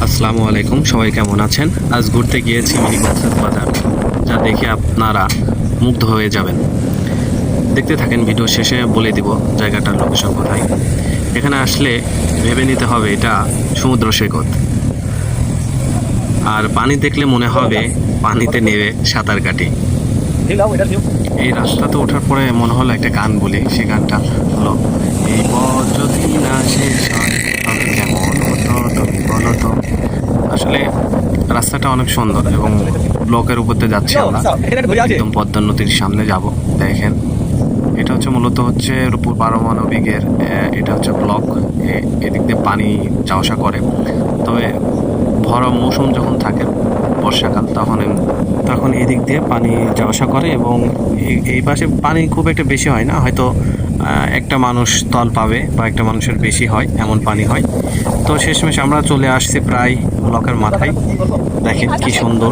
আসসালামু আলাইকুম, সবাই কেমন আছেন? আজ ঘুরতে গিয়েছি মিনি কক্সবাজার, যা দেখে আপনারা মুগ্ধ হয়ে যাবেন। দেখতে থাকেন, ভিডিও শেষে বলে দিব জায়গাটার লোকেশন কোথায়। এখানে আসলে ভেবে নিতে হবে এটা সমুদ্র সৈকত, আর পানি দেখলে মনে হবে পানিতে নেমে সাঁতার কাটি। এই রাস্তাতে ওঠার পরে মনে হলো একটা গান বলি, সেই গানটা হলো, এই পথ যদি না শেষ হয় তবে কেমন হতো তুমি বলো তো। আসলে রাস্তাটা অনেক সুন্দর এবং ব্লকের উপর দিয়ে যাচ্ছি আমরা, একদম পদ্মা নদীর সামনে যাব। দেখেন, এটা হচ্ছে মূলত হচ্ছে রূপপুর পারমাণবিকের, এটা হচ্ছে ব্লক। এদিক দিয়ে পানি যাওয়া আসা করে। তবে ভরা মৌসুম যখন থাকে, বর্ষাকাল, তখন এদিক দিয়ে পানি যাওয়া আসা করে এবং এই পাশে পানি খুব একটা বেশি হয় না, হয়তো একটা মানুষ তল পাবে বা একটা মানুষের বেশি হয়, এমন পানি হয়। তো শেষমেশ আমরা চলে আসছি প্রায় ব্লকের মাথায়। দেখেন কি সুন্দর,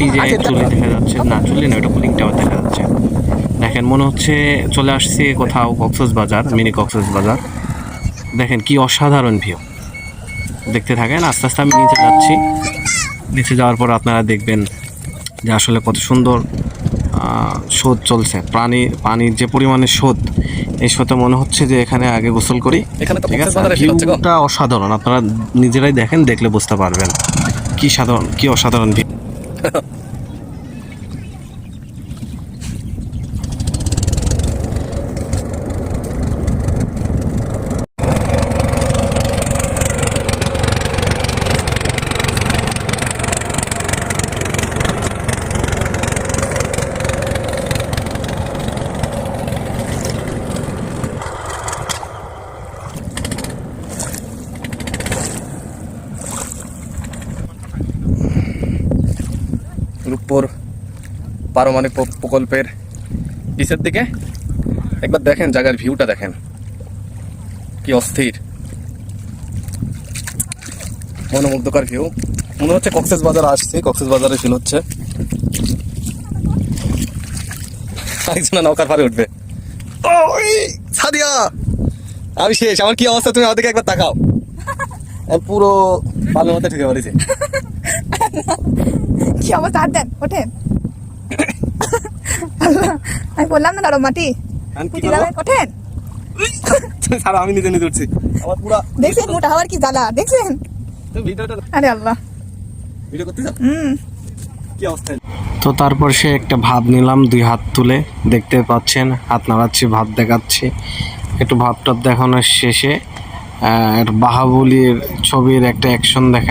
এই যে চুলি দেখা যাচ্ছে, না চুলি না, ওটা কুলিং টাওয়ার দেখা যাচ্ছে। দেখেন মনে হচ্ছে চলে আসছি কোথাও কক্সবাজার, মিনি কক্সবাজার। দেখেন কি অসাধারণ ভিউ, দেখতে থাকেন। আস্তে আস্তে আমি নিচে যাচ্ছি, নিচে যাওয়ার পর আপনারা দেখবেন যে আসলে কত সুন্দর স্রোত চলছে। পানির যে পরিমাণে স্রোত, এই স্রোতে মনে হচ্ছে যে এখানে আগে গোসল করি। ঠিক আছে, ভিউটা অসাধারণ, আপনারা নিজেরাই দেখেন, দেখলে বুঝতে পারবেন কি অসাধারণ ভিউ। রূপপুর পারমাণবিক প্রকল্পের পিছের দিকে একবার দেখেন, জায়গার ভিউটা দেখেন কি অস্থির, মনোমুগ্ধকর ভিউ। মনে হচ্ছে কক্সবাজার আসছি, কক্সবাজারে ফিল হচ্ছে। একজন নৌকার পারে উঠবে। ওই সাদিয়া, আমি শেষ। আমার কি অবস্থা, তুমি আমাদেরকে একবার তাকাও। পুরো বালুর মধ্যে ঢুকে পড়েছে। কি অবস্থা, আর দেন ওঠেন। আমি বললাম না দাঁড়ো মাটি ওঠেন। ছাড়া, আমি নিজে নিজে উঠছি। আমার পুরো দেখছেন মোটা হওয়ার কি জ্বালা, দেখছেন? আরে আল্লাহ, ভিডিও করতে যাও, কি অবস্থা। তো তারপর সে একটা ভাব নিলাম, 2 হাত তুলে, দেখতে পাচ্ছেন হাত নাড়াচ্ছি, ভাব দেখাচ্ছি। একটু ভাব টাপ দেখানোর শেষে বাহুবলীর ছবির একটা অ্যাকশন দেখা